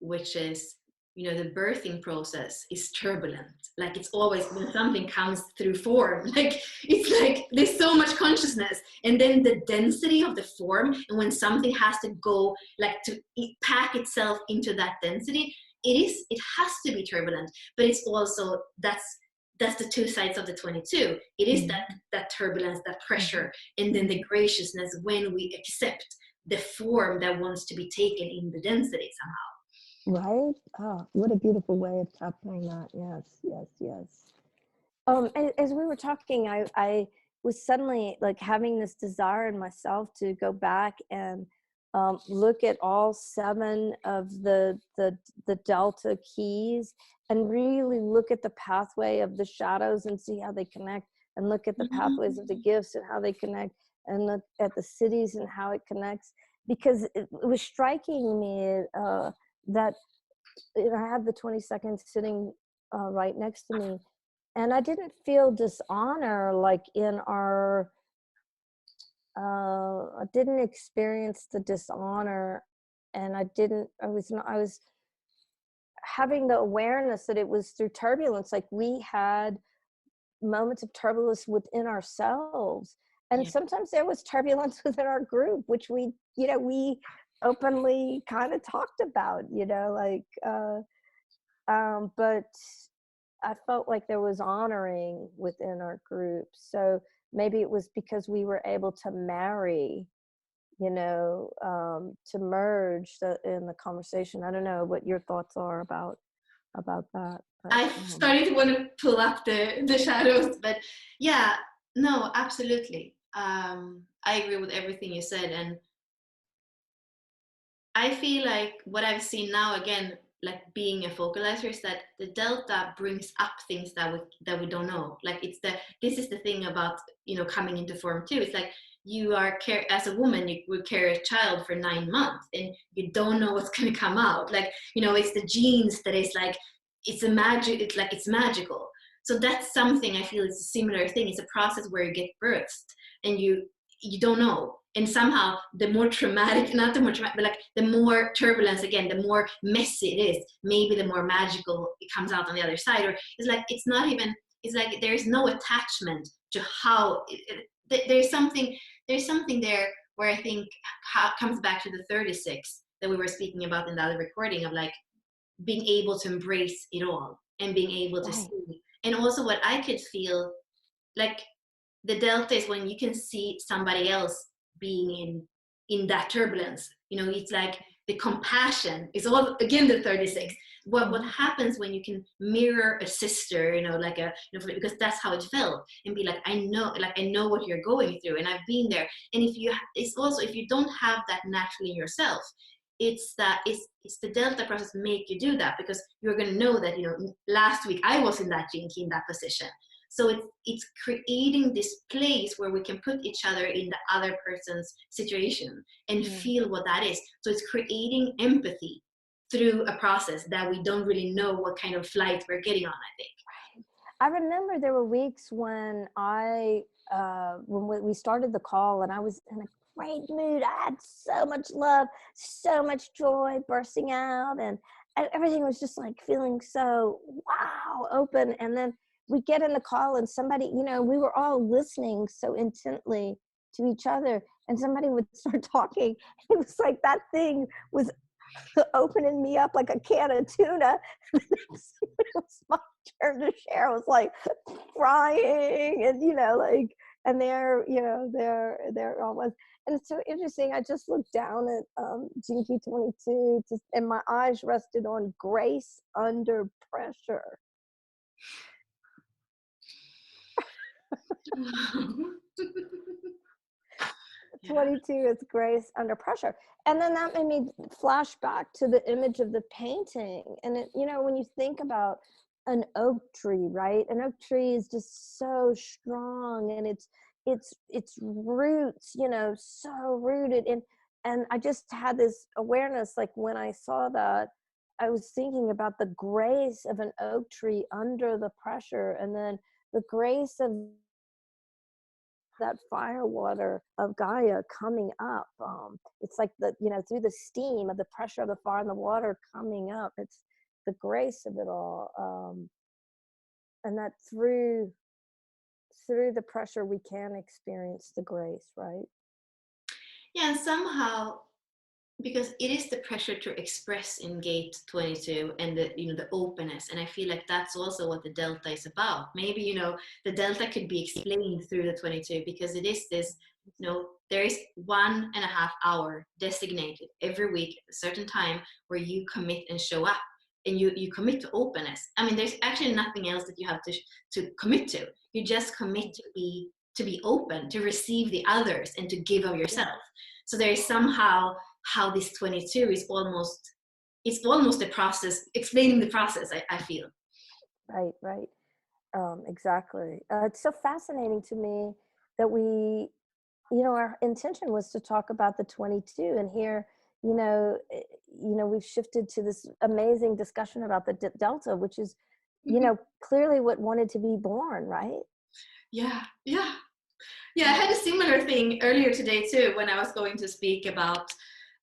which is, the birthing process is turbulent. Like, it's always when something comes through form, like, it's like there's so much consciousness, and then the density of the form, and when something has to go, like, to pack itself into that density, it has to be turbulent. But it's also, that's the 2 sides of the 22. It is that turbulence, that pressure, and then the graciousness when we accept the form that wants to be taken in the density somehow. Right? Oh, what a beautiful way of tapping that. Yes, yes, yes. As we were talking, I was suddenly like having this desire in myself to go back and look at all 7 of the delta keys and really look at the pathway of the shadows and see how they connect, and look at the pathways of the gifts and how they connect, and look at the cities and how it connects, because it was striking me that I have the 22nd sitting right next to me, and I didn't feel dishonor like in our I didn't experience the dishonor, and I was having the awareness that it was through turbulence, like we had moments of turbulence within ourselves, and Yeah. sometimes there was turbulence within our group, which we openly kind of talked about, but I felt like there was honoring within our group. So maybe it was because we were able to marry, to merge in the conversation. I don't know what your thoughts are about that. But, I started to want to pull up the shadows, but yeah, no, absolutely. I agree with everything you said, and I feel like what I've seen now, again, like being a focalizer, is that the delta brings up things that we don't know. Like this is the thing about coming into form too. It's like you are as a woman, you will carry a child for 9 months, and you don't know what's going to come out. Like it's the genes that is like it's a magic. It's like it's magical. So that's something I feel is a similar thing. It's a process where you get birthed, and you don't know, and somehow the more traumatic, not the more traumatic, but like the more turbulence, again, the more messy it is, maybe the more magical it comes out on the other side. Or it's like it's not even, it's like there's no attachment to how there's something there where I think how it comes back to the 36 that we were speaking about in the other recording, of like being able to embrace it all and being able to see. And also what I could feel like, the delta is when you can see somebody else being in that turbulence. It's like the compassion is all, again, the 36. What happens when you can mirror a sister, like because that's how it felt, and be like, I know what you're going through, and I've been there. And it's also, if you don't have that naturally in yourself, it's the delta process make you do that, because you're going to know that last week I was in that gene key, in that position. So it's creating this place where we can put each other in the other person's situation and feel what that is. So it's creating empathy through a process that we don't really know what kind of flight we're getting on, I think. I remember there were weeks when when we started the call, and I was in a great mood. I had so much love, so much joy bursting out, and everything was just like feeling so wow, open. And then we get in the call, and somebody, we were all listening so intently to each other, and somebody would start talking. It was like that thing was opening me up like a can of tuna. It was my turn to share. I was like crying, and and there all was. And it's so interesting. I just looked down at Jinky 22, and my eyes rested on grace under pressure. 22 is grace under pressure. And then that made me flash back to the image of the painting. And when you think about an oak tree, right? An oak tree is just so strong, and its roots, so rooted. And I just had this awareness, like when I saw that, I was thinking about the grace of an oak tree under the pressure, and then the grace of that fire water of Gaia coming up. It's like through the steam of the pressure of the fire and the water coming up. It's the grace of it all, and that through the pressure we can experience the grace, right? Yeah, and somehow, because it is the pressure to express in gate 22 and the openness, and I feel like that's also what the delta is about. Maybe the delta could be explained through the 22, because it is this there is 1.5 hour designated every week at a certain time where you commit and show up, and you commit to openness. I mean, there's actually nothing else that you have to commit to. You just commit to be open, to receive the others, and to give of yourself. So there is somehow how this 22 is almost the process, explaining the process, I feel. Right. Exactly. It's so fascinating to me that our intention was to talk about the 22, and here, we've shifted to this amazing discussion about the Delta, which is, clearly what wanted to be born, right? Yeah. I had a similar thing earlier today too, when I was going to speak about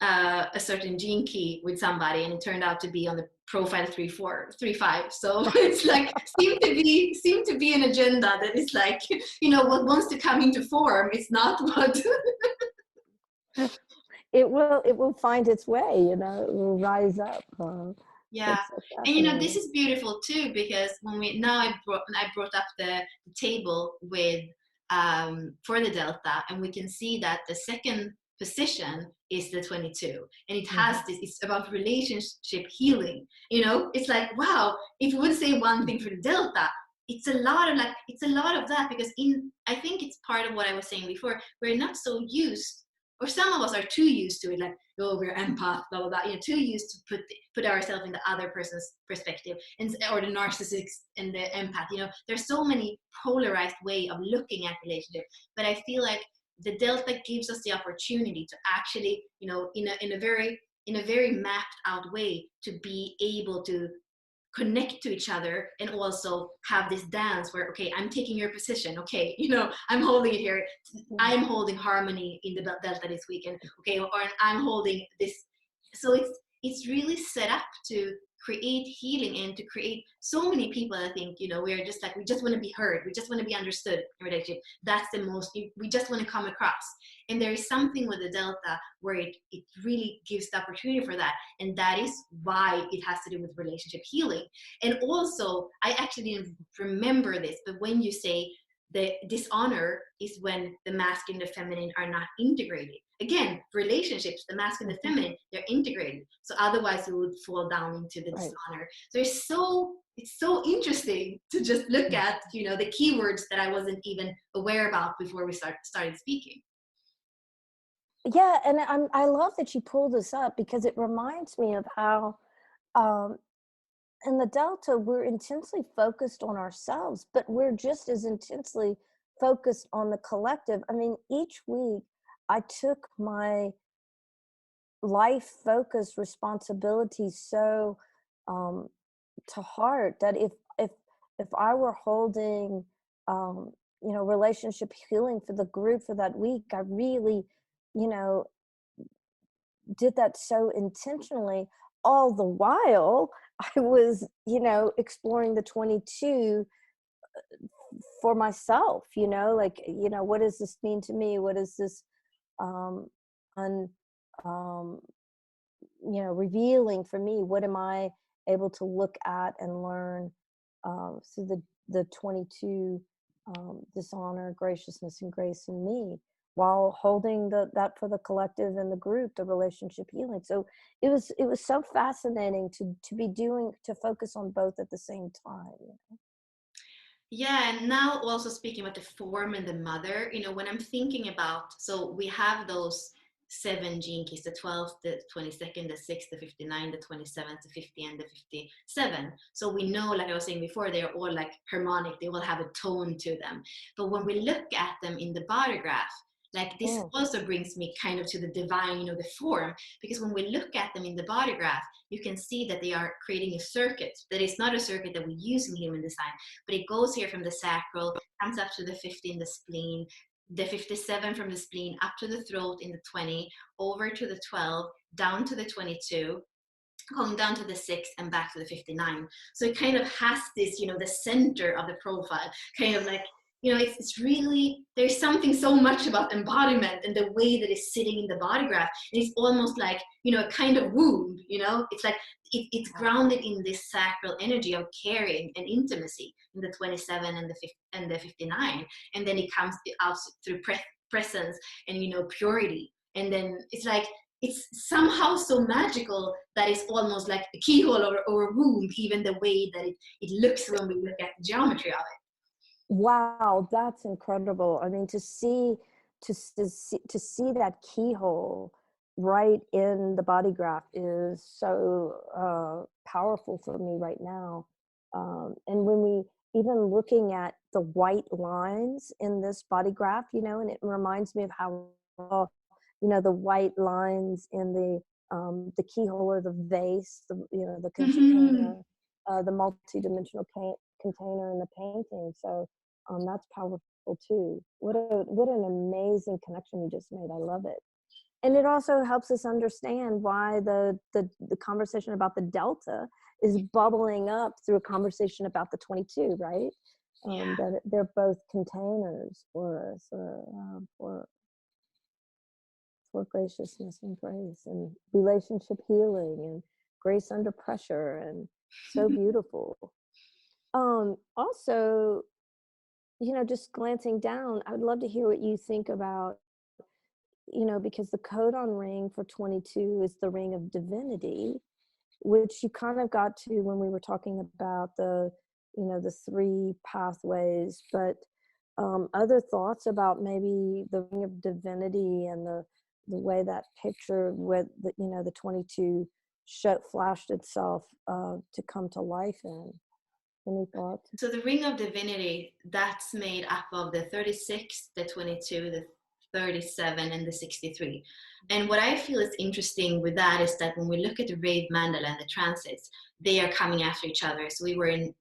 a certain gene key with somebody, and it turned out to be on the profile 3435. So it's like seemed to be an agenda that is like, what wants to come into form. It's not what it will find its way. It will rise up. Yeah, so and this is beautiful too, because when I brought up the table with for the Delta, and we can see that the second position is the 22, and it has this. It's about relationship healing. It's like, wow, if we would say one thing for the Delta, it's a lot of that, because I think it's part of what I was saying before. We're not so used, or some of us are too used to it, like, oh, we're empath, blah blah blah, too used to put ourselves in the other person's perspective, or the narcissist and the empath. There's so many polarized way of looking at relationship, but I feel like the Delta gives us the opportunity to actually, in a very mapped out way, to be able to connect to each other, and also have this dance where, okay, I'm taking your position, okay, I'm holding it here, I'm holding harmony in the Delta this weekend, okay, or I'm holding this. So it's really set up to create healing, and to create so many people. I think, we're just like, we just want to be heard, we just want to be understood in relationship. That's the most, we just want to come across. And there is something with the Delta where it really gives the opportunity for that, and that is why it has to do with relationship healing. And also, I actually didn't remember this, but when you say the dishonor is when the masculine and the feminine are not integrated. Again, relationships, the masculine and the feminine, they're integrated. So otherwise we would fall down into the dishonor. So it's so interesting to just look at, the keywords that I wasn't even aware about before we started speaking. Yeah, and I love that you pulled this up, because it reminds me of how in the Delta, we're intensely focused on ourselves, but we're just as intensely focused on the collective. I mean, each week I took my life focused responsibilities so to heart that if I were holding relationship healing for the group for that week, I really did that so intentionally. All the while I was exploring the 22 for myself, what does this mean to me? What is this revealing for me? What am I able to look at and learn through the 22 dishonor, graciousness, and grace in me, while holding that for the collective and the group, the relationship healing. So it was so fascinating to focus on both at the same time. Yeah, and now also speaking about the form and the mother, when I'm thinking about, so we have those 7 gene keys, the 12th, the 22nd, the 6th, the 59, the 27th, the 50, and the 57. So we know, like I was saying before, they're all like harmonic, they will have a tone to them. But when we look at them in the body graph, like this also brings me kind of to the divine, the form, because when we look at them in the body graph, you can see that they are creating a circuit that is not a circuit that we use in human design, but it goes here from the sacral, comes up to the 50 in the spleen, the 57 from the spleen up to the throat in the 20, over to the 12, down to the 22, going down to the 6, and back to the 59. So it kind of has this, the center of the profile, kind of like, it's really, there's something so much about embodiment and the way that it's sitting in the body graph. And it's almost like, a kind of wound, it's like, it's grounded in this sacral energy of caring and intimacy in the 27 and the 59. And then it comes out through presence and, you know, purity. And then it's like, it's somehow so magical that it's almost like a keyhole or a womb, even the way that it looks when we look at the geometry of it. Wow, that's incredible. I mean, to see that keyhole right in the body graph is so powerful for me right now. And when we even looking at the white lines in this body graph, you know, and it reminds me of how, you know, the white lines in the keyhole or the vase, you know, the container, the multi-dimensional container in the painting. So that's powerful too. What an amazing connection you just made. I love it. And it also helps us understand why the conversation about the delta is bubbling up through a conversation about the 22, right? That they're both containers for us, for graciousness and grace and relationship healing and grace under pressure, and so beautiful. Also, you know, just glancing down, I would love to hear what you think about, you know, because the codon ring for 22 is the ring of divinity, which you kind of got to when we were talking about the, you know, the 3 pathways, but other thoughts about maybe the ring of divinity and the way that picture with the, you know, the 22 flashed itself to come to life in. Any thoughts? So the ring of divinity, that's made up of the 36, the 22, the 37, and the 63. And what I feel is interesting with that is that when we look at the rave mandala and the transits, they are coming after each other. So we were in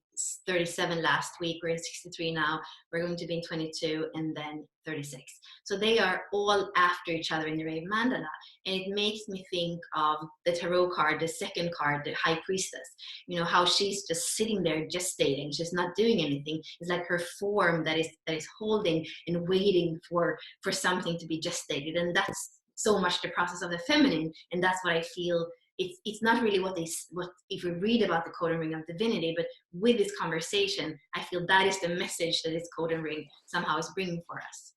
37 last week, we're in 63 now, we're going to be in 22 and then 36. So they are all after each other in the rave mandala. And it makes me think of the tarot card, the second card, the high priestess, you know, how she's just sitting there gestating, she's not doing anything. It's like her form that is holding and waiting for something to be gestated. And that's so much the process of the feminine. And that's what I feel. It's not really what if we read about the codon ring of divinity, but with this conversation, I feel that is the message that this codon ring somehow is bringing for us.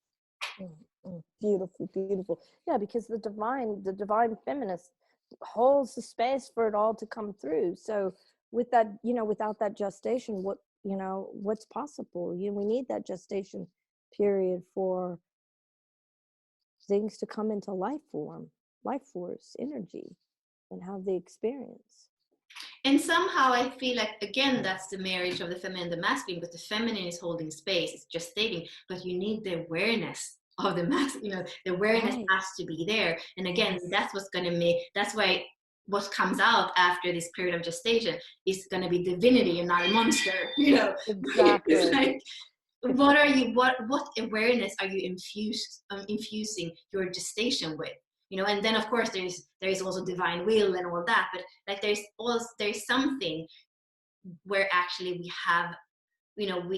Beautiful, beautiful. Yeah, because the divine feminist holds the space for it all to come through. So with that, you know, without that gestation, what, you know, what's possible? You know, we need that gestation period for things to come into life force, energy, and have the experience. And somehow I feel like, again, that's the marriage of the feminine and the masculine, but the feminine is holding space, it's gestating, but you need the awareness of the masculine, you know, the awareness has to be there. And again, that's what's going to make, that's why what comes out after this period of gestation is going to be divinity and not a monster, you know. Exactly. It's like, what awareness are you infusing your gestation with, you know? And then of course there's also divine will and all that, but like there's something where actually we have, you know,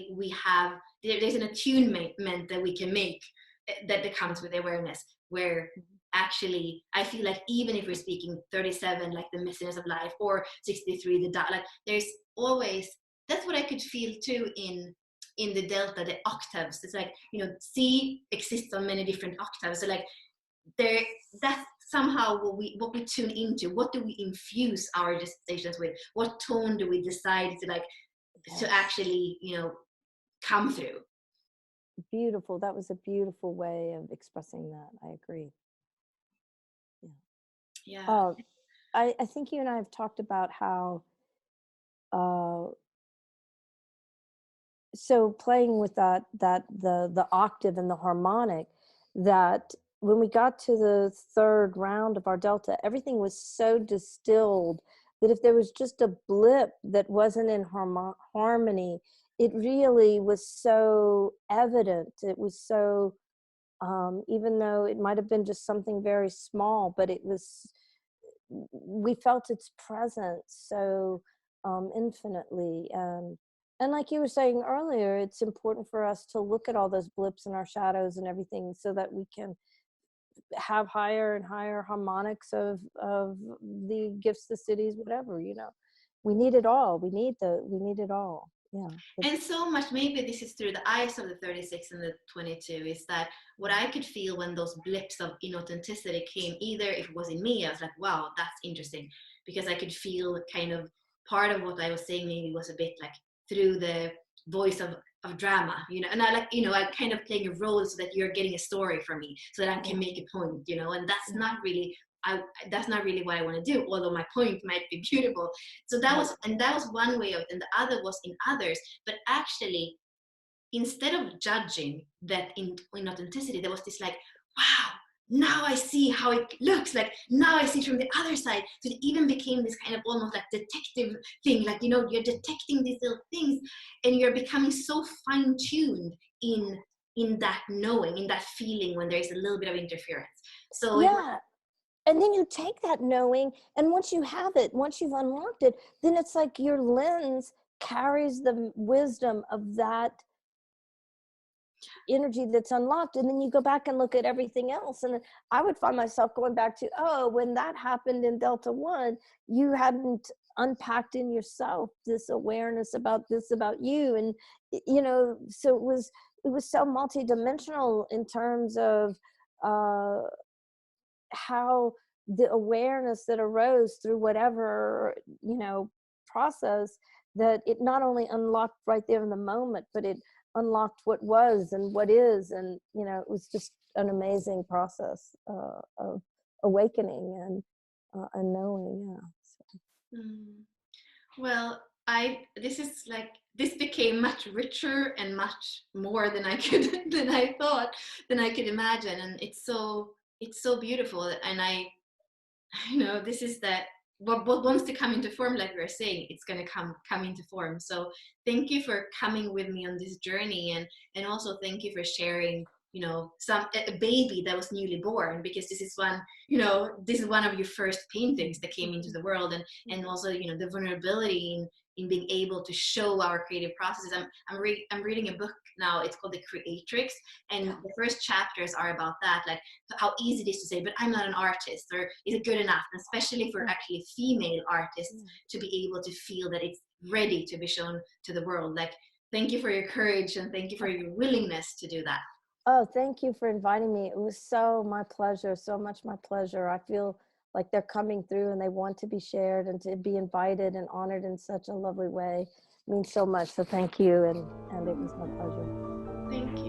there's an attunement that we can make that comes with awareness, where actually I feel like even if we're speaking 37, like the messiness of life, or 63, like there's always, that's what I could feel too in the delta, the octaves. It's like, you know, C exists on many different octaves. So like that's somehow what we tune into. What do we infuse our gestations with? What tone do we decide to like to actually, you know, come through? Beautiful. That was a beautiful way of expressing that. I agree. Yeah. I think you and I have talked about how so playing with the octave and the harmonic, that when we got to the 3rd round of our delta, everything was so distilled that if there was just a blip that wasn't in harmony, it really was so evident. It was so even though it might have been just something very small, but we felt its presence so infinitely. And like you were saying earlier, it's important for us to look at all those blips and our shadows and everything so that we can have higher and higher harmonics of the gifts, the cities, whatever, you know. We need it all. We need it all. yeah. And so much, maybe this is through the eyes of the 36 and the 22, is that what I could feel when those blips of inauthenticity came, either if it was in me, I was like, wow, that's interesting, because I could feel kind of part of what I was saying maybe was a bit like through the voice of drama, you know, and I like, you know, I kind of playing a role so that you're getting a story from me so that I can make a point, you know, and that's not really, that's not really what I want to do, although my point might be beautiful. So that was, and that was one way of, and the other was in others. But actually, instead of judging that in authenticity, there was this like, wow, now I see how it looks, like now I see it from the other side. So it even became this kind of almost like detective thing, like, you know, you're detecting these little things and you're becoming so fine-tuned in that knowing, in that feeling when there's a little bit of interference. So yeah. And then you take that knowing, and once you have it, once you've unlocked it, then it's like your lens carries the wisdom of that energy that's unlocked. And then you go back and look at everything else. And I would find myself going back to, oh, when that happened in Delta One, you hadn't unpacked in yourself this awareness about this, about you. And, you know, so it was so multidimensional in terms of, how the awareness that arose through whatever, you know, process, that it not only unlocked right there in the moment, but it unlocked what was and what is. And, you know, it was just an amazing process of awakening and knowing. Yeah. So. Well, this became much richer and much more than I could than I could imagine, and it's so beautiful. And you know, this is that what wants to come into form, like we were saying, it's going to come into form. So thank you for coming with me on this journey, and also thank you for sharing, you know, a baby that was newly born, because this is one, you know, this is one of your first paintings that came into the world, and also, you know, the vulnerability in being able to show our creative processes. I'm reading a book now. It's called The Creatrix, and the first chapters are about that, like how easy it is to say, but I'm not an artist, or is it good enough? And especially for actually female artists to be able to feel that it's ready to be shown to the world. Like, thank you for your courage, and thank you for your willingness to do that. Oh, thank you for inviting me. It was so my pleasure, so much my pleasure. I feel like they're coming through and they want to be shared, and to be invited and honored in such a lovely way means so much. So thank you, and it was my pleasure. Thank you.